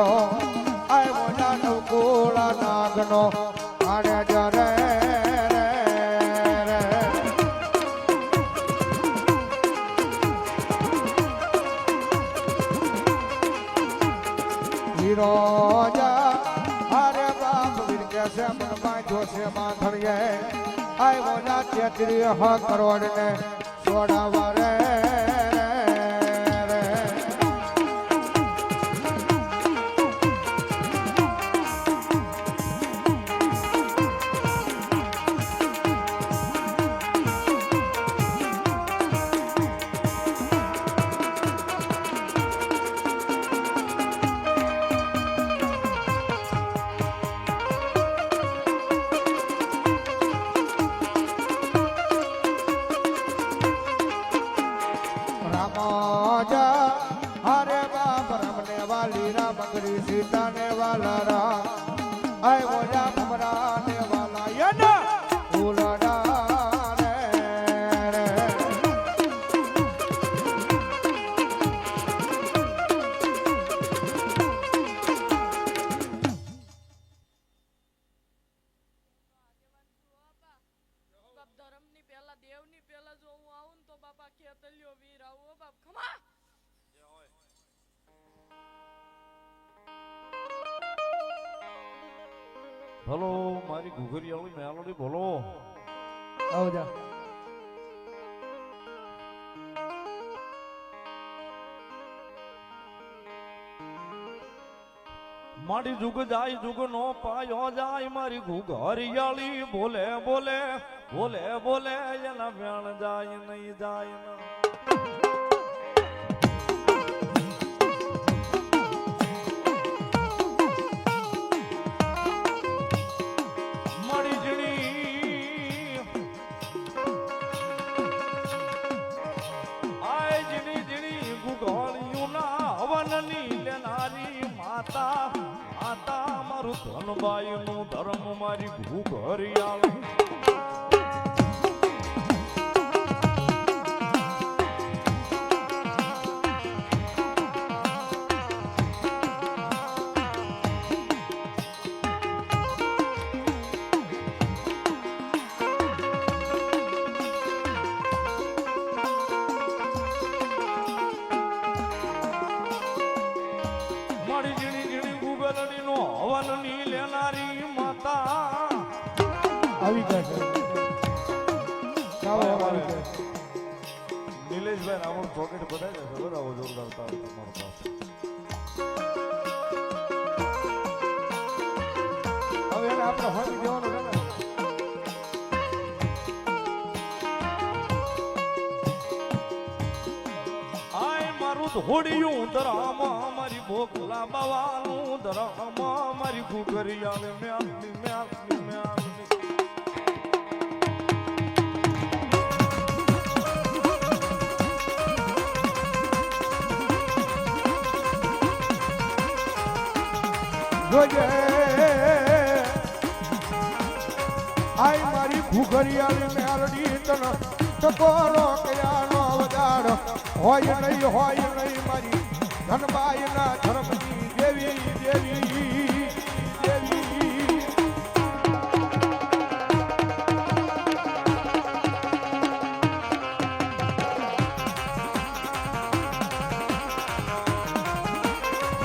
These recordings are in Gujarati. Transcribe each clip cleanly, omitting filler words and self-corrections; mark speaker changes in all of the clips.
Speaker 1: દીકરો આવ્યો ના નવકુળા નાગનો આને જરે હીરોજા અરે બાપ વીર કે છે મન બાંધ્યો છે માથળીએ આવ્યો ના 33 કરોડ ને છોડાવા રે सीता ने वाला राम आए वो जा भमराने वाला ये ना उलड़ा रे
Speaker 2: બાપ ધર્મની પહેલા દેવની પહેલા જો હું આવું ને તો બાપા ખેતલ્યો વીર આવો બાપ ખમા
Speaker 3: હલો મારી ઘુઘરિયાળી મેલોડી બોલો
Speaker 1: આવજા
Speaker 3: મારી જુગ જાય જુગ નો પાયો જાય મારી ઘુઘરિયાળી બોલે બોલે બોલે બોલે એના વેણ જાય નહીં જાય ના ધનબાઈ નું ધર્મ મારી ઘુઘરિયાળી મારી ઝીણી ઝીણી ગુગલડી નો હવન ની લેનારી માતા
Speaker 1: આવી ગયા કાવો આવી ગયા
Speaker 3: નિલેશભાઈ રાવણ પોકેટ બધાય છે ખબર આવો જોરદાર તાવ તમારો પાસે
Speaker 1: હવે એને આપણે હોઈ દેવાનું છે ને
Speaker 3: આય મારું ધોડિયું ધરામાં મારી ભોગલા બાવાનું ધરામાં મારી ઘુઘરિયાળી મ્યાલની મ્યાલની મ્યાલની
Speaker 1: જોજે આઈ મારી ઘુઘરિયાળી મેલડી તન ટકોરો કયાનો વજાડ હોય નહીં મારી ધનબાઈ ના ધર્મની દેવી દેવી દેવી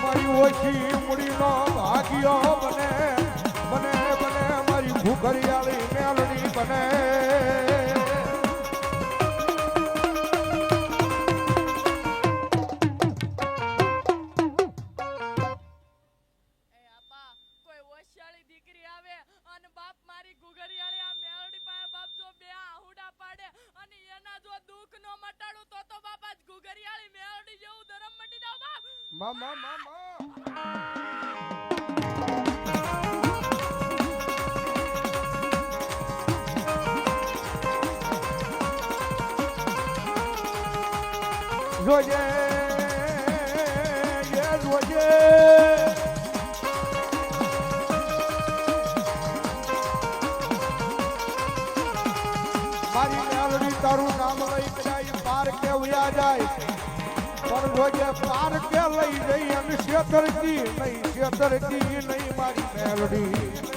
Speaker 1: મારી ઓછી મૂડીનો ભાગ્યો બને બને બને મારી ઘુઘરિયાળી મેલડી બને મામા મામા જોજે એ જોજે મારી મેલડી તારું નામ લઈ કદાય પાર કે ઉયા જાય પર પણ જોજે પાર કે લઈ જઈ અને છેતરજી નહીં મારી મેલડી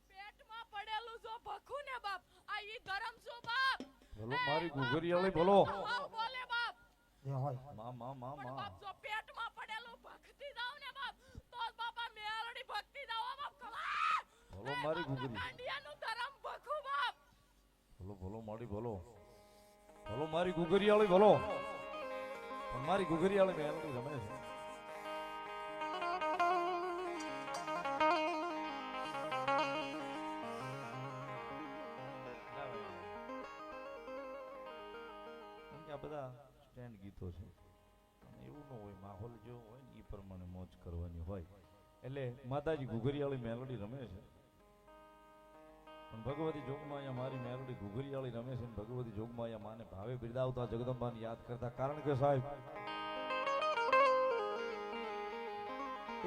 Speaker 2: પેટમાં પડેલું જો ભખું ને બાપ આ ઈ ધરમ છો બાપ
Speaker 3: બોલો મારી ઘુઘરીયાળી બોલો
Speaker 2: હા બોલે બાપ
Speaker 3: માં
Speaker 2: પણ બાપ જો પેટમાં પડેલું ભક્તિ દાવ ને બાપ તો જ બાપા મેલડી ભક્તિ દાવ બાપ ખમા
Speaker 3: બોલો મારી ઘુઘરી
Speaker 2: દાંડિયાનું ધરમ ભખું બાપ
Speaker 3: બોલો મારી બોલો મારી ઘુઘરીયાળી બોલો પણ મારી ઘુઘરીયાળી મેલડી રમે છે આ બધા સ્ટેન્ડ ગીતો છે અને એવું ન હોય માહોલ જેવો હોય ને એ પ્રમાણે મોજ કરવાની હોય એટલે માતાજી ઘુઘરીયાળી મેલોડી રમે છે પણ ભગવતી જોગમાયા મારી મેલોડી ઘુઘરીયાળી રમે છે ને ભગવતી જોગમાયા માને ભાવે બિરદાવતા જગદંબાને યાદ કરતા કારણ કે સાહેબ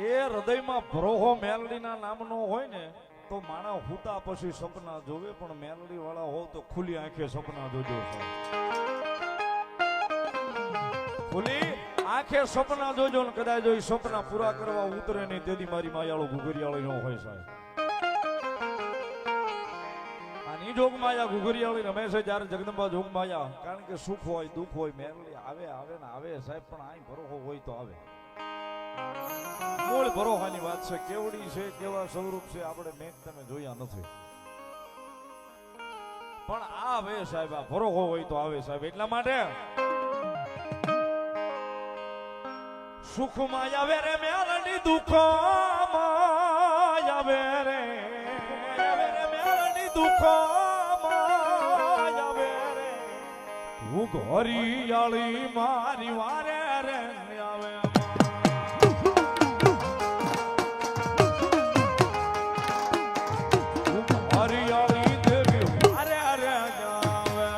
Speaker 3: એ હૃદયમાં ભરોહો મેલડીના નામનો હોય ને તો માણસ હુતા પછી સપના જોવે પણ મેલડી વાળા હોવ તો ખુલ્લી આંખે સપના જોજો સાહેબ ખુલ્લી આંખે સપના જોજો ને કદાચ જો સપના પૂરા કરવા ઉતરે નહીં તેથી મારી માયાળો ઘુઘરીયાળી ન હોય સાહેબ આની જોગમાયા ઘુઘરીયાળી રમે છે જ્યારે જગદંબા જોગમાયા કારણ કે સુખ હોય દુઃખ હોય મેલડી આવે ને આવે સાહેબ પણ આઈ ભરોહો હોય તો આવે મૂળ ભરોહાની વાત છે કેવડી છે કેવા સ્વરૂપ છે આપણે મેઘ તમે જોયા નથી પણ આવે સાહેબ આ ભરોહો હોય તો આવે સાહેબ એટલા માટે સુખમાં આવે રે મેલડી દુઃખમાં આવે રે મેલડી દુઃખમાં આવે રે તું ઘોરીયાળી મારી વારે રે આવે હરિયાળી દેવી વારે રે આવે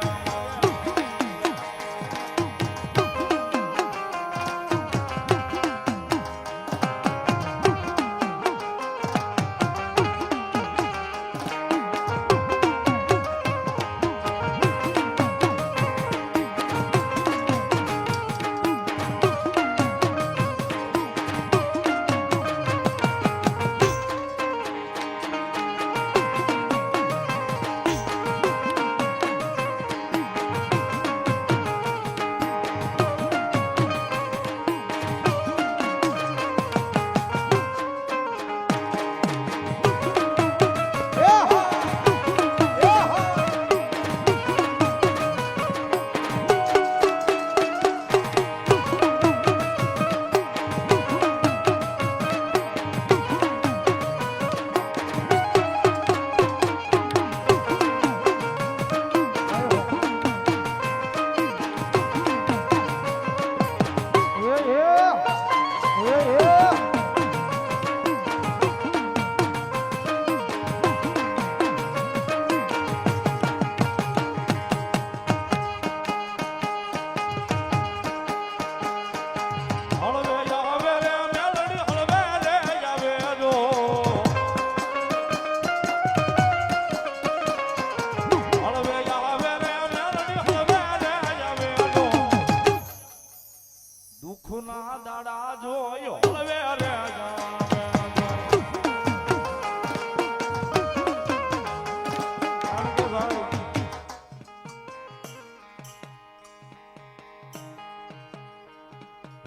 Speaker 3: દુઃખના દાડા જોયો હળવે રે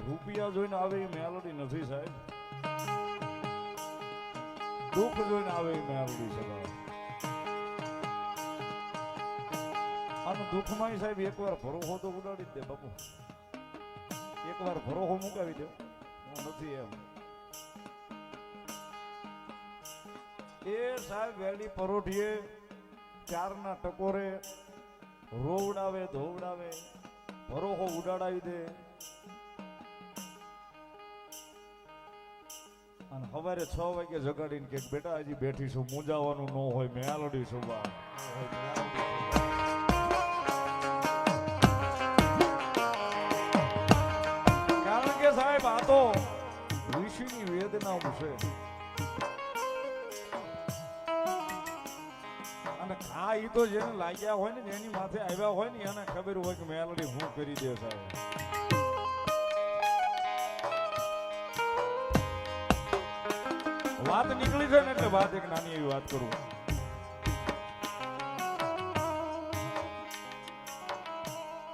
Speaker 3: રૂપિયા જોઈને આવે એ મેલોડી નથી સાહેબ દુઃખ જોઈને આવે એ મેલોડી છે આનું દુઃખમાં સાહેબ એકવાર ભરોસો તો ઉડાડી જ દે બાપુ એકવાર ભરોસો મુકાવી દો હું નથી એમ એ સાહેબ વેલી પરોઠીએ ચારના ટકોરે રોવડાવે ધોવડાવે ભરોહો ઉડાડાવી દે અને સવારે 6 વાગે જગાડીને કે બેટા હજી બેઠી છું, મૂંઝાવાનું ન હોય, મેલડી છું બા. કારણ કે સાહેબ આ તો ઋષિની વેદના છે અને આ ઈ તો જેને લાગ્યા હોય ને જેની માથે આવ્યા હોય ને એને ખબર હોય કે મેલડી હું કરી દે સાહેબ. વાત નીકળી છે ને એટલે વાત એક નાની એવી વાત કરું.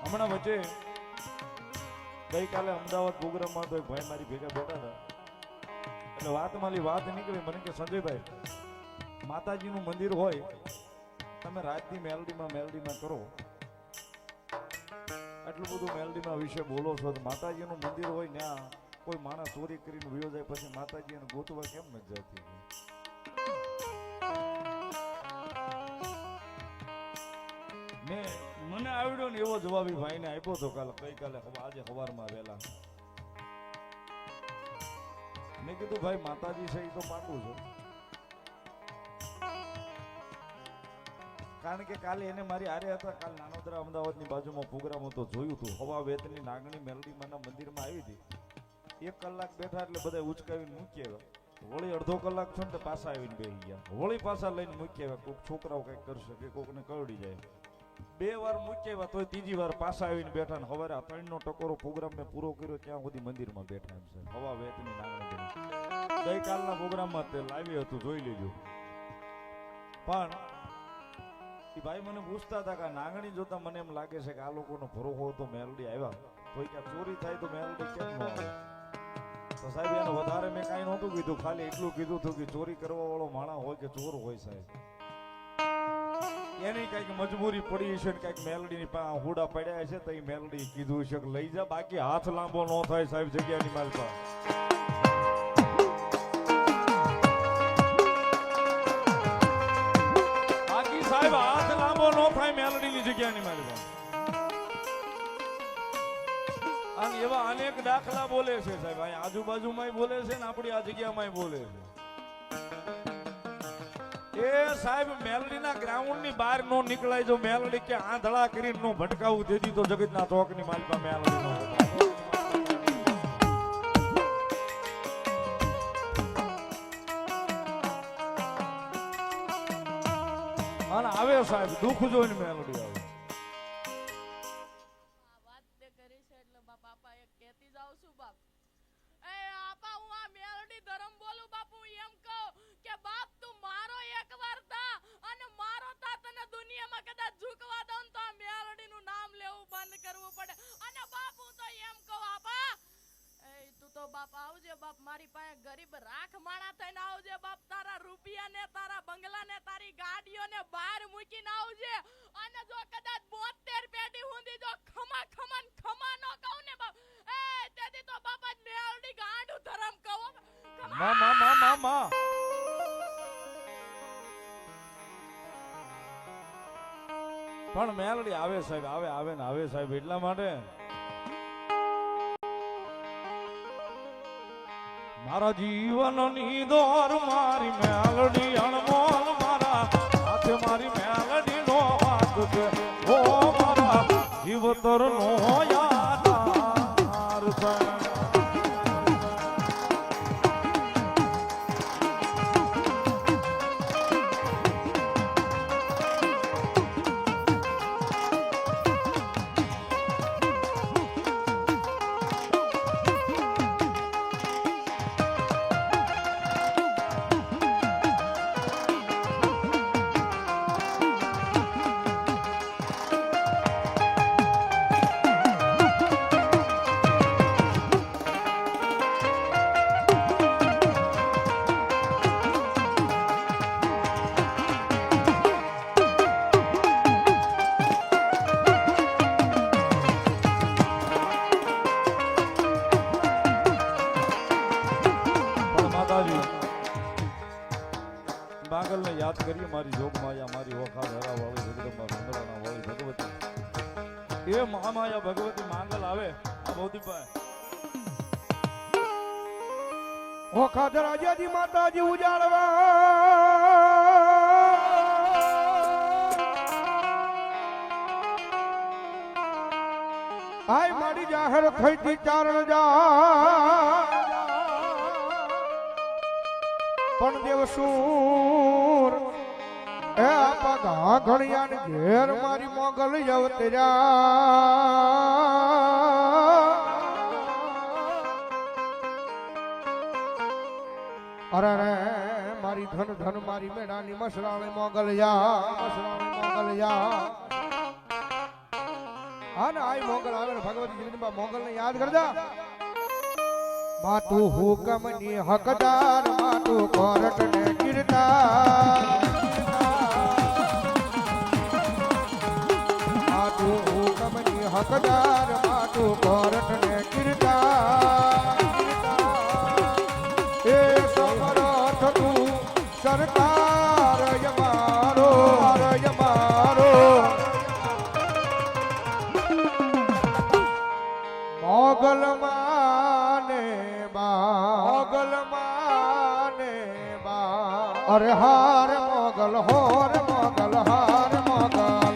Speaker 3: હમણાં વચ્ચે ગઈકાલે અમદાવાદ પ્રોગ્રામમાં તો એક ભાઈ મારી ભેગા બેઠા હતા એટલે વાત નીકળી. મને કે સંજયભાઈ, માતાજીનું મંદિર હોય તમે રાતની મેલડીમાં કરો, એટલું બધું મેલડીમાં વિશે બોલો છો, માતાજીનું મંદિર હોય ત્યાં કોઈ માણસ ચોરી કરીને વયો જાય પછી માતાજી એને ગોતવા કેમ નથી જતી? મને આવડ્યો ને એવો જવાબ એ ભાઈને આપ્યો હતો ગઈકાલે આજે સવારમાં વહેલા. મેં કીધું ભાઈ માતાજી છે એ તો પાકું છે, કારણ કે કાલે એને મારી હારે હતા. કાલ નાનોદરા અમદાવાદની બાજુમાં પ્રોગ્રામ હતો, જોયું હતું. હવા વેતની નાગણી મેલડીમાંના મંદિરમાં આવી હતી. 1 કલાક બેઠા એટલે બધા ઉચકાવીને મૂકી આવ્યા. વળી અડધો કલાક છો ને પાછા આવીને બેસી ગયા. વળી પાછા લઈને મૂકી આવ્યા. કોઈક છોકરાઓ કંઈક કરશે કે કોકને કરડી જાય. 2 વાર મૂકી આવ્યા તોય ત્રીજી વાર પાછા આવીને બેઠા ને સવારે 3નો ટકોરો પ્રોગ્રામ મેં પૂરો કર્યો ત્યાં સુધી મંદિરમાં બેઠા એમ છે. હવા વેતની નાગણી ગઈકાલના પ્રોગ્રામમાં તે લાવી હતું, જોઈ લેજો. પણ ભાઈ મને પૂછતા હતા કે નાગણી જોતા મને એમ લાગે છે કે આ લોકોનો ભરોહો તો મેલડી આવ્યા તો ક્યાં ચોરી થાય તો મેલડી કેમ ન આવે? તો સાહેબ એને વધારે મેં કાંઈ નહોતું કીધું, ખાલી એટલું કીધું હતું કે ચોરી કરવા વાળો માણસ હોય કે ચોર હોય સાહેબ, એની કઈક મજબૂરી પડી છે ને કઈક મેલડીની પાસે હુડા પડ્યા છે તો એ મેલડી કીધું છે કે લઈ જા, બાકી હાથ લાંબો ન થાય સાહેબ જગ્યાની માલ પાસે. સાહેબ હાથ લાંબો ન થાય મેલડીની જગ્યાની મારી પાસે. અને એવા અનેક દાખલા બોલે છે સાહેબ, અહીંયા આજુબાજુમાંય બોલે છે ને આપણી આ જગ્યામાંય બોલે છે. એ સાહેબ મેલડીના ગ્રાઉન્ડની બહાર નો નીકળાય, જો મેલડી કે આંધળા કરીને નો ભટકાવું તેથી તો જગતના ચોકની માલિકા મેલડી નો અને આવે સાહેબ દુઃખ જોઈને મેલડી આવે.
Speaker 2: વાત તે કરી છે એટલે બાપા એક કહેતી જાઉં છું બાપ. એ આપા હું આ મેલડી ધર્મ બોલું બાપુ, એમ કહું કે બાપ તું મારો એકવાર થા અને મારો થા તને દુનિયામાં કદાચ ઝૂકવા દઉં તો આ મેલડીનું નામ લેવું બંધ કરવું પડે. અને બાપ હું તો એમ કહું આપા, એ તું તો બાપ આવજે બાપ, મારી પાસે ગરીબ રાખ માણા થઈને આવજે બાપ, તારા રૂપિયા ને તારા બંગલા ને તારી ગાડીઓ ને બહાર મૂકીને આવજે. અને જો કદાચ 72 પેઢી હુંદી જો ખમા ન કહું ને બાપ, એ તેથી તો બાપા મેલડી ગાંડું ધરમ કહું.
Speaker 3: માં પણ મેલડી આવે સાહેબ, આવે ને આવે સાહેબ, એટલા માટે મારા જીવનની દોર મારી મેલડી અણમોલ, મારા હાથે મારી મેલડી નો હાથ છે, ઓ મારા જીવતર નો યાદાર છે. બાગલને યાદ કરીએ, મારી જોગ માયા, મારી ઓખા ધરા વાળી જગદંબા સુંદરાણા વાળી ભગવતી. એ મહામાયા ભગવતી માંગલ આવે આ ભૌતિકભાઈ
Speaker 1: ઓ ખાજરાજાજી માતાજી ઉજાડવા આય મારી જાહેર થઈતી ચારણ જા પણ દેવસૂર એ આપા ઘા ઘડિયાને ઘેર મારી મોગલ અવતર્યા અરે રે મારી ધન ધન મારી મેળાની મસરાણી મોગલ યા હા ને આઈ મોગલ આવે ને ભગવતી જગદંબા મોગલ ને યાદ કરજા માતું હુકમ ની હકદાર માતું કોરટ ને કીર્તાર માતું હુકમ ની હકદાર માતું કોરટ ને કીર્તાર એ સમરથ તું સરકાર યમારો મોગલ માને બા અરે હાર મોગલ હોર મોગલ હાર મોગલ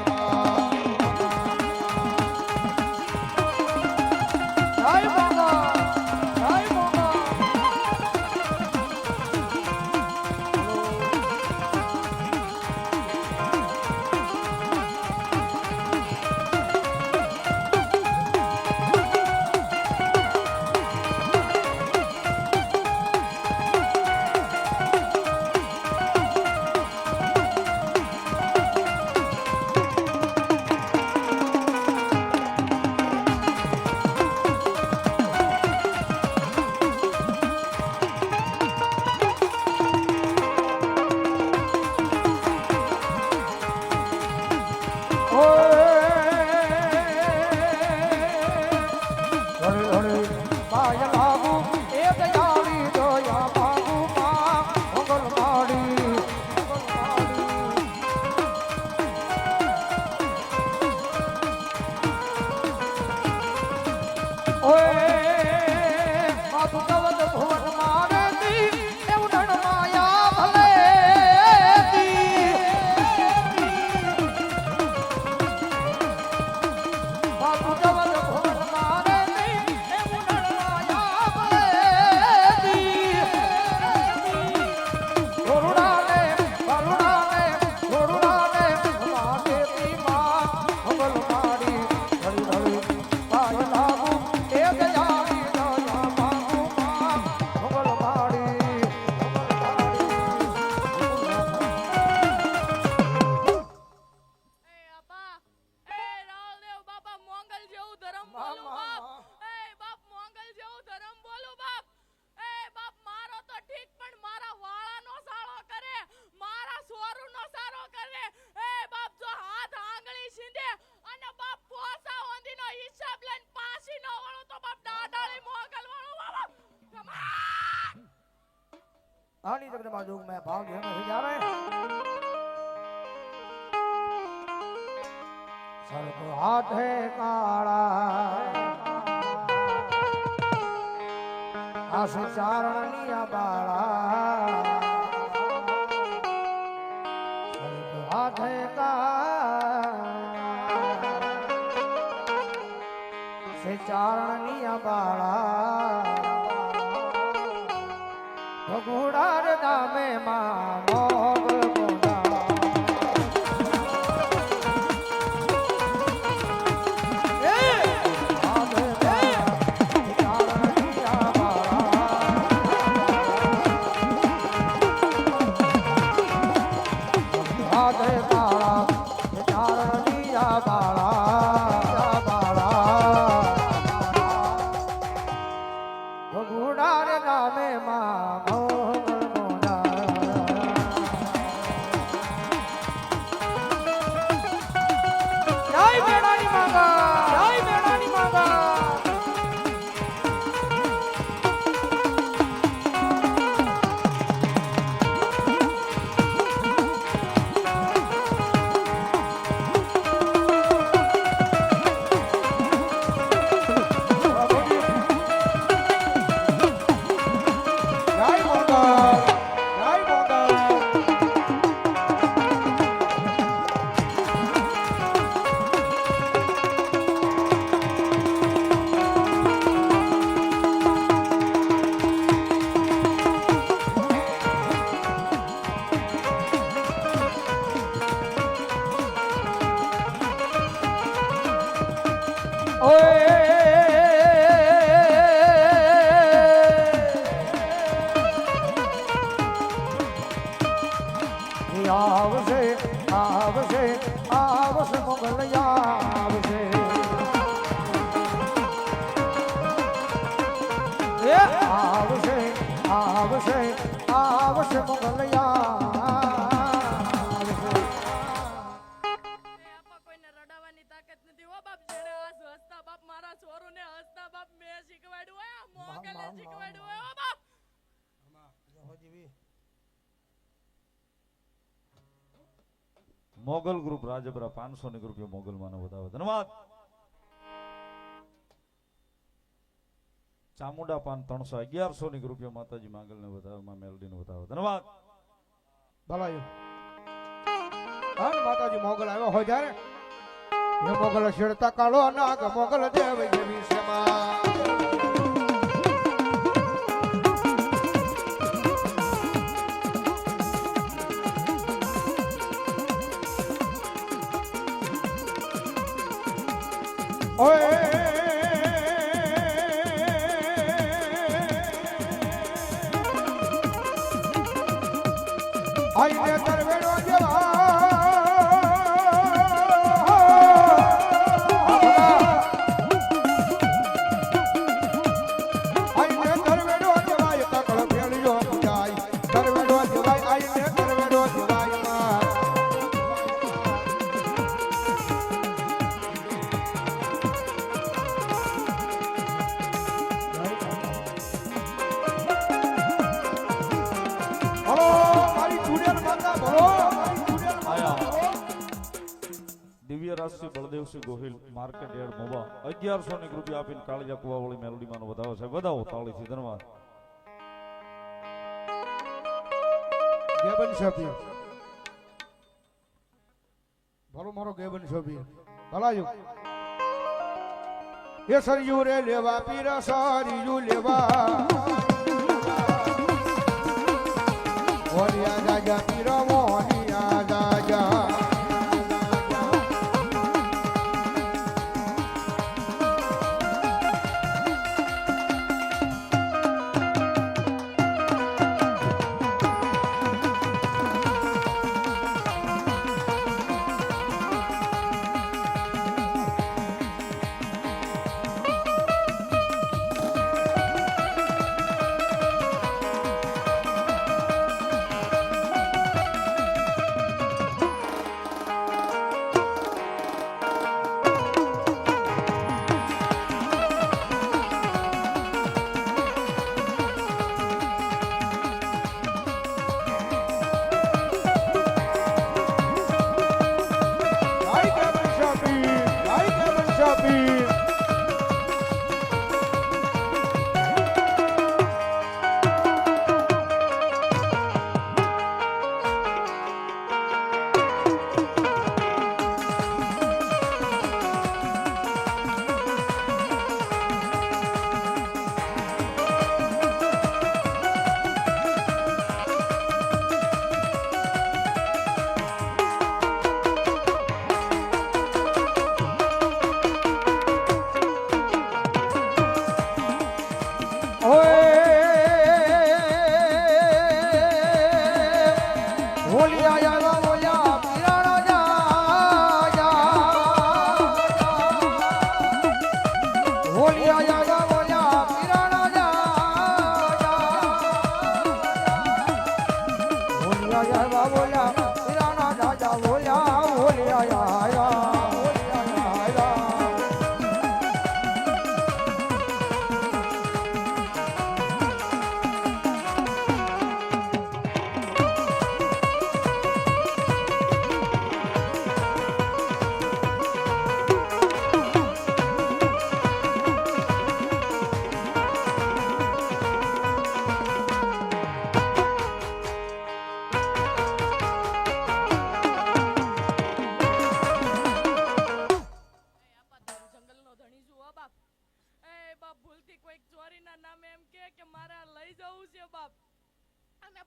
Speaker 4: આની જગદંબા જોગ में भाग लेने से जा रहे हैं सर्प हाथ है काला आस चारणिया बाला सर्प हाथ है काला से चारणिया बाला घोड़ा रे दामे मां मोगल घोड़ा घोड़ा रे दामे मां આવશે આવશે આવશે મોગલ આવશે આવશે આવશે આવશે મોગલ આવશે
Speaker 2: એ આપા કોઈને રડાવવાની તાકાત નથી હો બાપ. જેને આ હસતા બાપ મારા છોરુને હસતા બાપ મેં શીખવાડ્યું હોય આ મોગલે શીખવાડ્યું હોય હો બાપ.
Speaker 3: મોગલ ગ્રુપ રાજપરા 500 ની રૂપિયા મોગલ માનો વધાવો ધન્યવાદ. ચામુંડા પાન 300 1100 ની રૂપિયા માતાજી માંગલ ને વધાવો માં મેલડી ને વધાવો ધન્યવાદ.
Speaker 1: ભલાયું હા માતાજી મોગલ આવ્યો હોય જ્યારે એ મોગલ શેડતા કાળો નાગ મોગલ દેવ જેવી સેવા ઓય આઈને તરવેડો જેવા આઈને તરવેડો જેવાય કાકળ ફેળ્યો જાય તરવેડો જેવાય આઈને તરવેડો જેવાય માં બોલો મારી ચૂડેલ માતા બોલો મારી ચૂડેલ માતા બોલો
Speaker 3: દિવ્ય રાજસિંહ બળદેવસિંહ ગોહિલ માર્કેટ યાર્ડ મોવા 1100 ની રૂપિયા આપીને કાળિયા કુવાવાળી મેલડી માનો વધાવો છે વધાવો તાળીથી ધન્યવાદ.
Speaker 1: ગેબન શબીર ભલો મારો ગેબન શબીર ભલાયું એ સરયુ રે લેવા પીરા સારીયુ લેવા ઓલિયા જાજા પીરા મોહનિયા જાજા આઈ ગેબન શબીર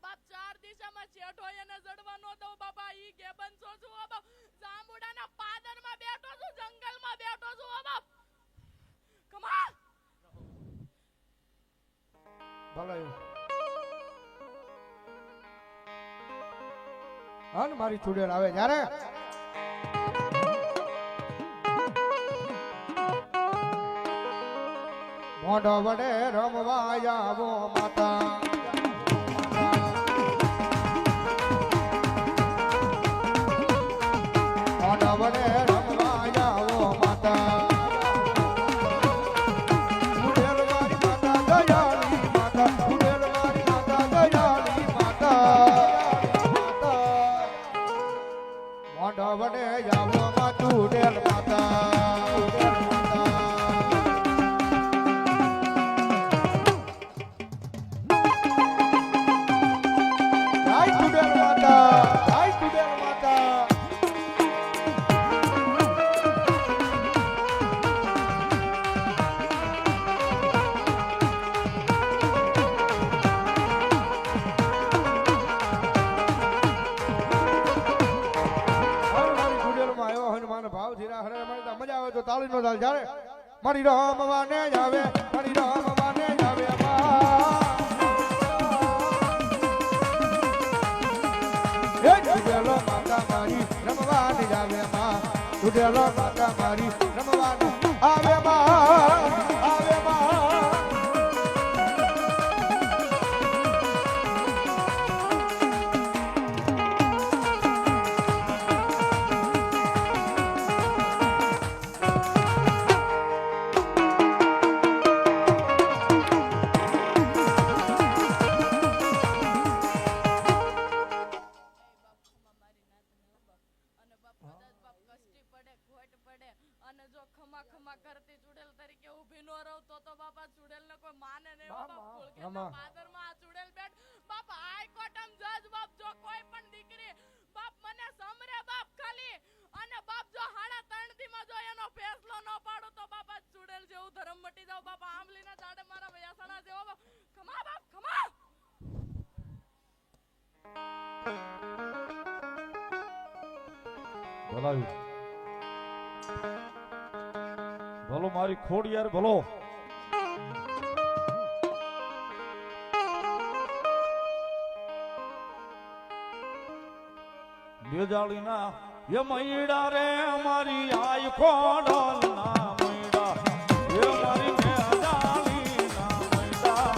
Speaker 2: બાપ ચાર દિશામાં શેઠ હોય એને જડવા નો દઉં બાપા. ઈ ગેબન છો છું હો બાપ. જાંબુડાના પાદરમાં બેઠો છું, જંગલમાં બેઠો છું હો બાપ. ખમા
Speaker 1: ભલે હા ને મારી ચૂડેલ આવે જ્યારે મોઢો વડે રમવા આવો માતા મોઢો વડે રમવા આવો માતા ચૂડેલ મારી માતા દયાળી માતા ચૂડેલ મારી માતા દયાળી માતા મોઢો વડે આવો માં ચૂડેલ માતા મજા આવે તો તાળી નો તાલ જ્યારે મારી રામ વાને જાવે મારી રામ વાને જાવે એ ચૂડેલો માતા મારી રમવાને જાવે માં ચૂડેલો માતા મારી રમવાને આવે માં આવે માં
Speaker 2: અને જો ખમા ખમા કરતી ચૂડેલ તરીકે ઊભી નો રહું તો બાપા ચૂડેલ ને કોઈ માને નહીં બાપા ફૂલકેના પાદરમાં આ ચૂડેલ બેઠ બાપા હાઈકોર્ટમ જજ બાપ જો કોઈ પણ દીકરી બાપ મને સમરે બાપ ખાલી અને બાપ જો 3.5 દી માં જો એનો ફેસલો ન પાડું તો બાપા ચૂડેલ જેવું ધર્મ મટી જાવ બાપા આંબલીના ઝાડે મારા વયાસણા જેવો બાપ ખમા બાપ ખમા
Speaker 3: ભલાયું ભલો મારી ખોડ યાર ભલો બેજાળી ના એ મૈડા રે મારી આય ખોડલ ના મૈડા એ મારી બેજાળી ના મૈડા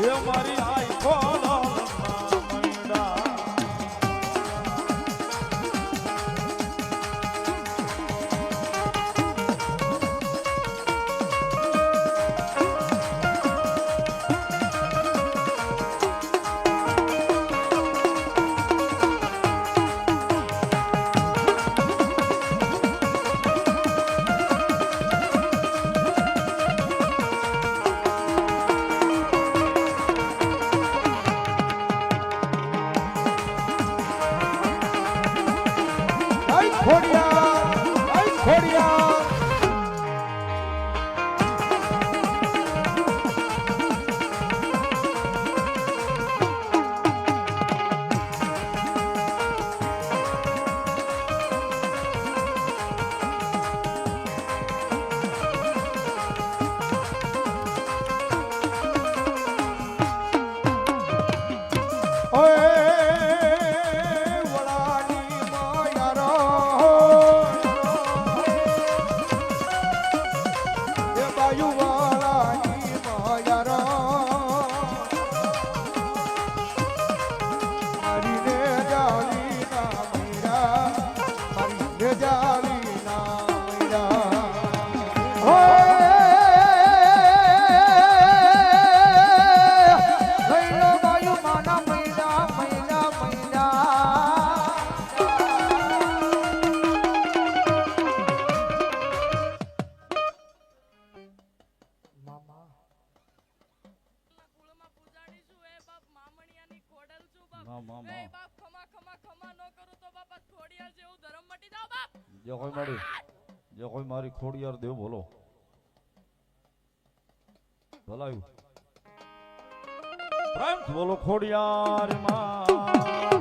Speaker 3: એ મારી આય ખોડલ ના મૈડા જે કોઈ મારી ખોડિયાર દેવ બોલો ભલાયું પ્રેમ બોલો ખોડિયાર માં